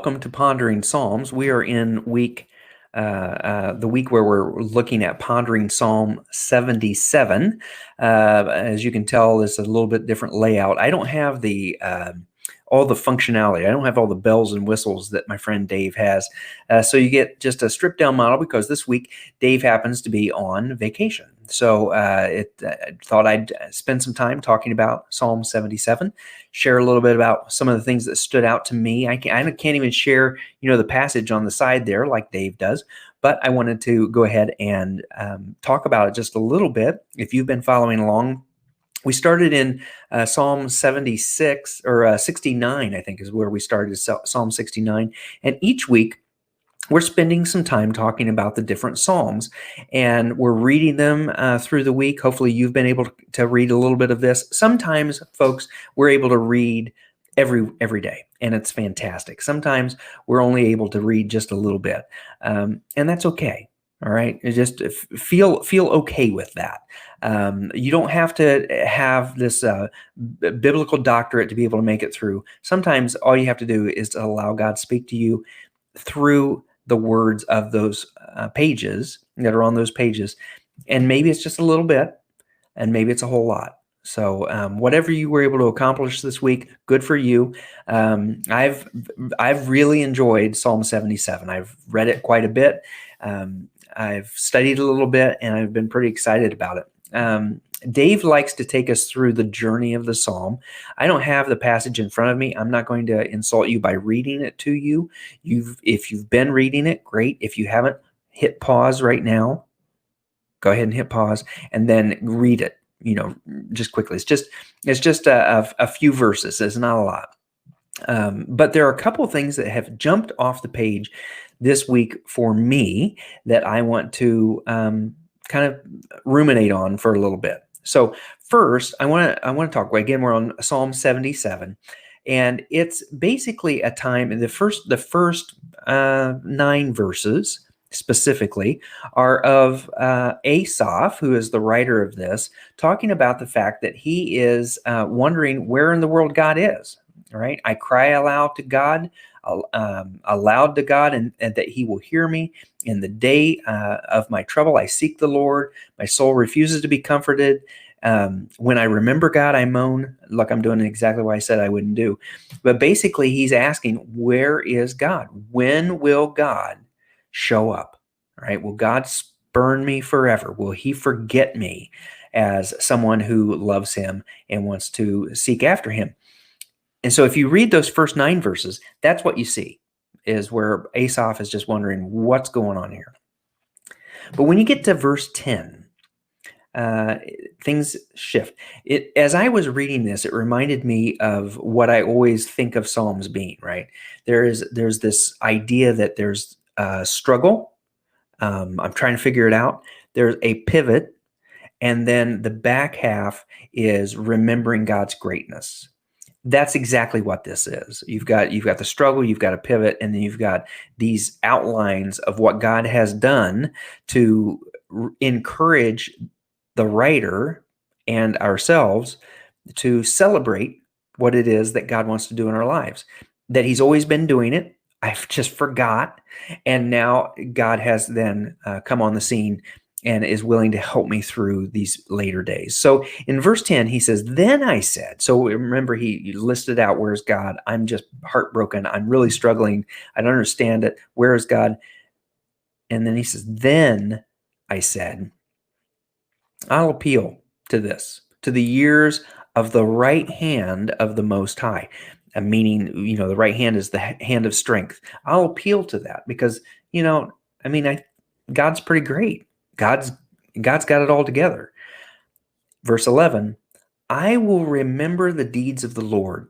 welcome to Pondering Psalms. We are in the week where we're looking at Pondering Psalm 77. As you can tell, it's a little bit different layout. I don't have all the functionality. I don't have all the bells and whistles that my friend Dave has. So you get just a stripped down model because this week Dave happens to be on vacation. So I thought I'd spend some time talking about Psalm 77, share a little bit about some of the things that stood out to me. I can't even share, the passage on the side there like Dave does, but I wanted to go ahead and talk about it just a little bit. If you've been following along, we started in Psalm 76 or 69, I think is where we started, Psalm 69. And each week, we're spending some time talking about the different Psalms, and we're reading them through the week. Hopefully you've been able to read a little bit of this. Sometimes, folks, we're able to read every day, and it's fantastic. Sometimes we're only able to read just a little bit, and that's okay. All right, just feel okay with that. You don't have to have this biblical doctorate to be able to make it through. Sometimes all you have to do is to allow God to speak to you through the words of those pages that are on those pages. And maybe it's just a little bit, and maybe it's a whole lot. So whatever you were able to accomplish this week, good for you. I've really enjoyed Psalm 77. I've read it quite a bit. I've studied a little bit, and I've been pretty excited about it. Dave likes to take us through the journey of the psalm. I don't have the passage in front of me. I'm not going to insult you by reading it to you. If you've been reading it, great. If you haven't, hit pause right now. Go ahead and hit pause and then read it, just quickly. It's just a few verses. It's not a lot. But there are a couple of things that have jumped off the page this week for me that I want to kind of ruminate on for a little bit. So first, I want to talk. Again, we're on Psalm 77, and it's basically a time. In the first 9 verses specifically are of Asaph, who is the writer of this, talking about the fact that he is wondering where in the world God is. Right? I cry aloud to God, and that He will hear me. In the day of my trouble, I seek the Lord. My soul refuses to be comforted. When I remember God, I moan. Look, I'm doing exactly what I said I wouldn't do. But basically, he's asking, where is God? When will God show up? All right? Will God spurn me forever? Will He forget me as someone who loves Him and wants to seek after Him? And so if you read those first 9 verses, that's what you see, is where Asaph is just wondering what's going on here. But when you get to verse 10, things shift. As I was reading this, it reminded me of what I always think of Psalms being, right? There's this idea that there's a struggle. I'm trying to figure it out. There's a pivot, and then the back half is remembering God's greatness. That's exactly what this is. You've got the struggle, you've got a pivot, and then you've got these outlines of what God has done to encourage the writer and ourselves to celebrate what it is that God wants to do in our lives. That He's always been doing it. I just forgot. And now God has then come on the scene and is willing to help me through these later days. So in verse 10, he says, then I said, so remember he listed out, where's God? I'm just heartbroken. I'm really struggling. I don't understand it. Where is God? And then he says, then I said, I'll appeal to this, to the years of the right hand of the Most High. Meaning, the right hand is the hand of strength. I'll appeal to that because, God's pretty great. God's got it all together. Verse 11, I will remember the deeds of the Lord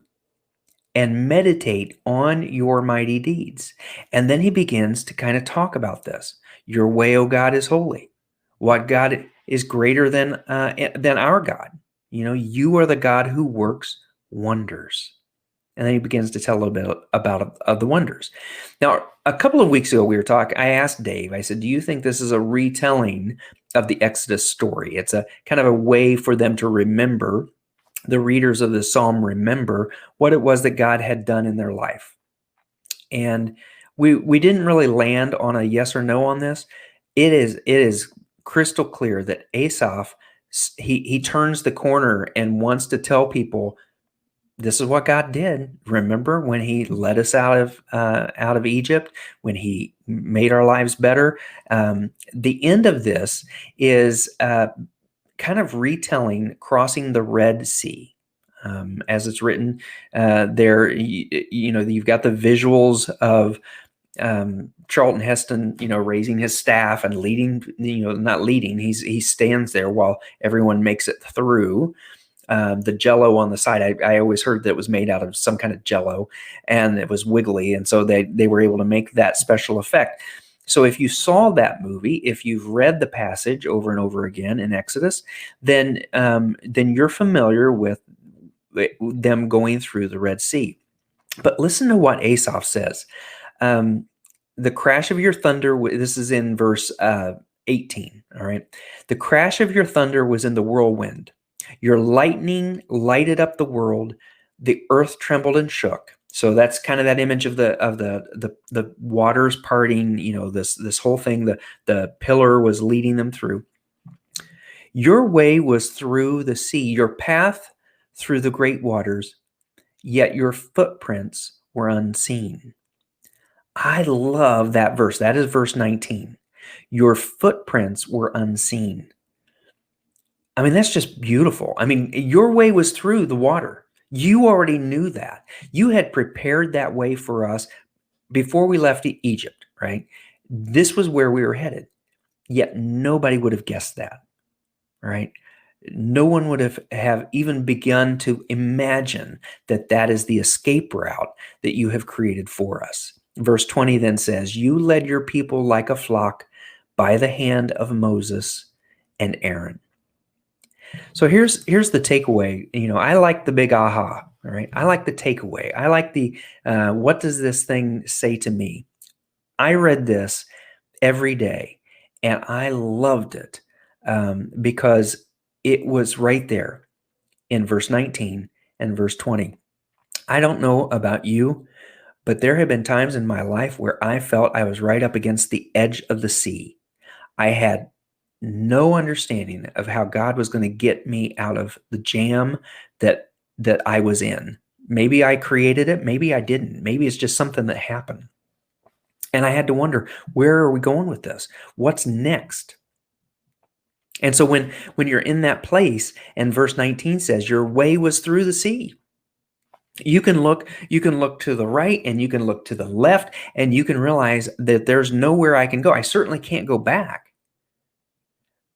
and meditate on your mighty deeds. And then he begins to kind of talk about this. Your way, O God, is holy. What God is greater than our God? You are the God who works wonders. And then he begins to tell a little bit about the wonders. Now, a couple of weeks ago, we were talking. I asked Dave, I said, do you think this is a retelling of the Exodus story? It's a kind of a way for them to remember, the readers of the psalm remember what it was that God had done in their life. And we didn't really land on a yes or no on this. It is crystal clear that Asaph, he turns the corner and wants to tell people this is what God did. Remember when He led us out of Egypt, when He made our lives better. The end of this is kind of retelling crossing the Red Sea. As it's written there, you've got the visuals of Charlton Heston, raising his staff and leading, not leading, he stands there while everyone makes it through. The jello on the side, I always heard that it was made out of some kind of jello and it was wiggly. And so they were able to make that special effect. So if you saw that movie, if you've read the passage over and over again in Exodus, then you're familiar with them going through the Red Sea. But listen to what Asaph says. The crash of your thunder, this is in verse 18, all right? The crash of your thunder was in the whirlwind. Your lightning lighted up the world. The earth trembled and shook. So that's kind of that image of the waters parting, this whole thing, the pillar was leading them through. Your way was through the sea, your path through the great waters, yet your footprints were unseen. I love that verse. That is verse 19. Your footprints were unseen. I mean, that's just beautiful. I mean, your way was through the water. You already knew that. You had prepared that way for us before we left Egypt, right? This was where we were headed. Yet nobody would have guessed that, right? No one would have even begun to imagine that that is the escape route that you have created for us. Verse 20 then says, you led your people like a flock by the hand of Moses and Aaron. So here's the takeaway. I like the big aha, all right? I like the takeaway. I like the, what does this thing say to me? I read this every day and I loved it because it was right there in verse 19 and verse 20. I don't know about you, but there have been times in my life where I felt I was right up against the edge of the sea. I had no understanding of how God was going to get me out of the jam that I was in. Maybe I created it, maybe I didn't. Maybe it's just something that happened. And I had to wonder, where are we going with this? What's next? And so when you're in that place and verse 19 says your way was through the sea, you can look to the right and you can look to the left and you can realize that there's nowhere I can go. I certainly can't go back.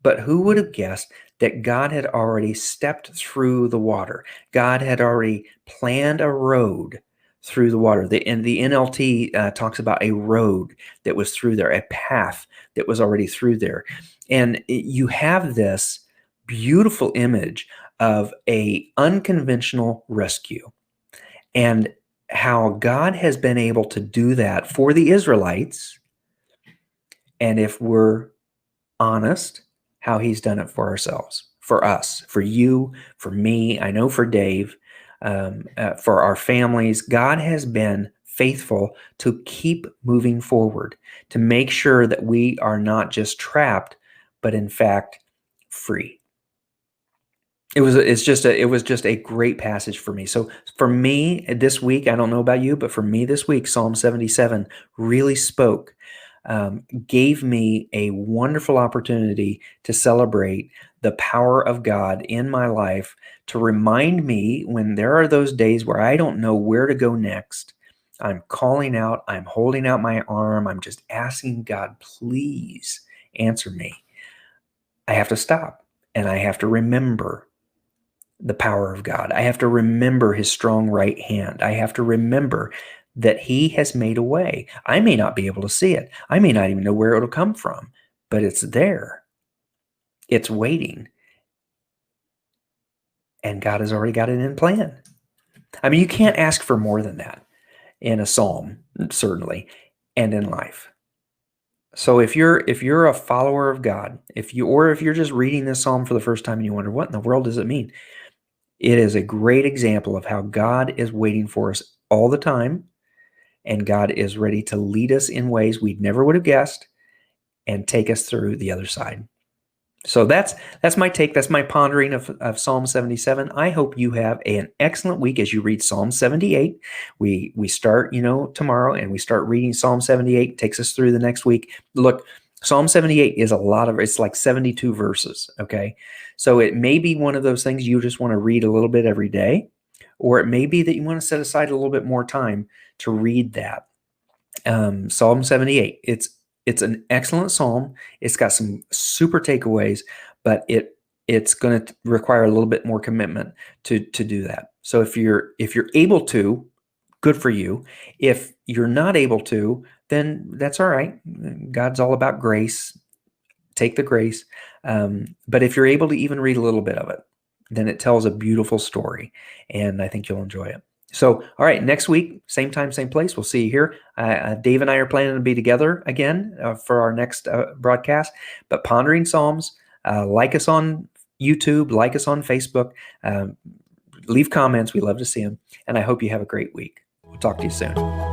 But who would have guessed that God had already stepped through the water? God had already planned a road through the water. The NLT talks about a road that was through there, a path that was already through there. And you have this beautiful image of a unconventional rescue and how God has been able to do that for the Israelites. And if we're honest, how he's done it for ourselves, for us, for you, for me, I know for Dave, for our families. God has been faithful to keep moving forward, to make sure that we are not just trapped, but in fact free. It was just a great passage for me. So for me this week, I don't know about you, but for me this week, Psalm 77 really spoke, gave me a wonderful opportunity to celebrate the power of God in my life, to remind me when there are those days where I don't know where to go next. I'm calling out, I'm holding out my arm, I'm just asking God, please answer me. I have to stop and I have to remember the power of God. I have to remember his strong right hand. I have to remember that he has made a way. I may not be able to see it. I may not even know where it'll come from, but it's there. It's waiting. And God has already got it in plan. I mean, you can't ask for more than that in a psalm, certainly, and in life. So if you're a follower of God, if you're just reading this psalm for the first time and you wonder, what in the world does it mean? It is a great example of how God is waiting for us all the time. and God is ready to lead us in ways we never would have guessed and take us through the other side. So that's my take. That's my pondering of Psalm 77. I hope you have an excellent week as you read Psalm 78. We start, tomorrow, and we start reading Psalm 78. It takes us through the next week. Look, Psalm 78 is it's like 72 verses, okay? So it may be one of those things you just want to read a little bit every day, or it may be that you want to set aside a little bit more time to read that. Psalm 78, it's an excellent psalm. It's got some super takeaways, but it's going to require a little bit more commitment to do that. So if you're able to, good for you. If you're not able to, then that's all right. God's all about grace. Take the grace. But if you're able to even read a little bit of it, then it tells a beautiful story, and I think you'll enjoy it. So, all right, next week, same time, same place. We'll see you here. Dave and I are planning to be together again for our next broadcast. But Pondering Psalms, like us on YouTube, like us on Facebook, leave comments. We love to see them. And I hope you have a great week. We'll talk to you soon.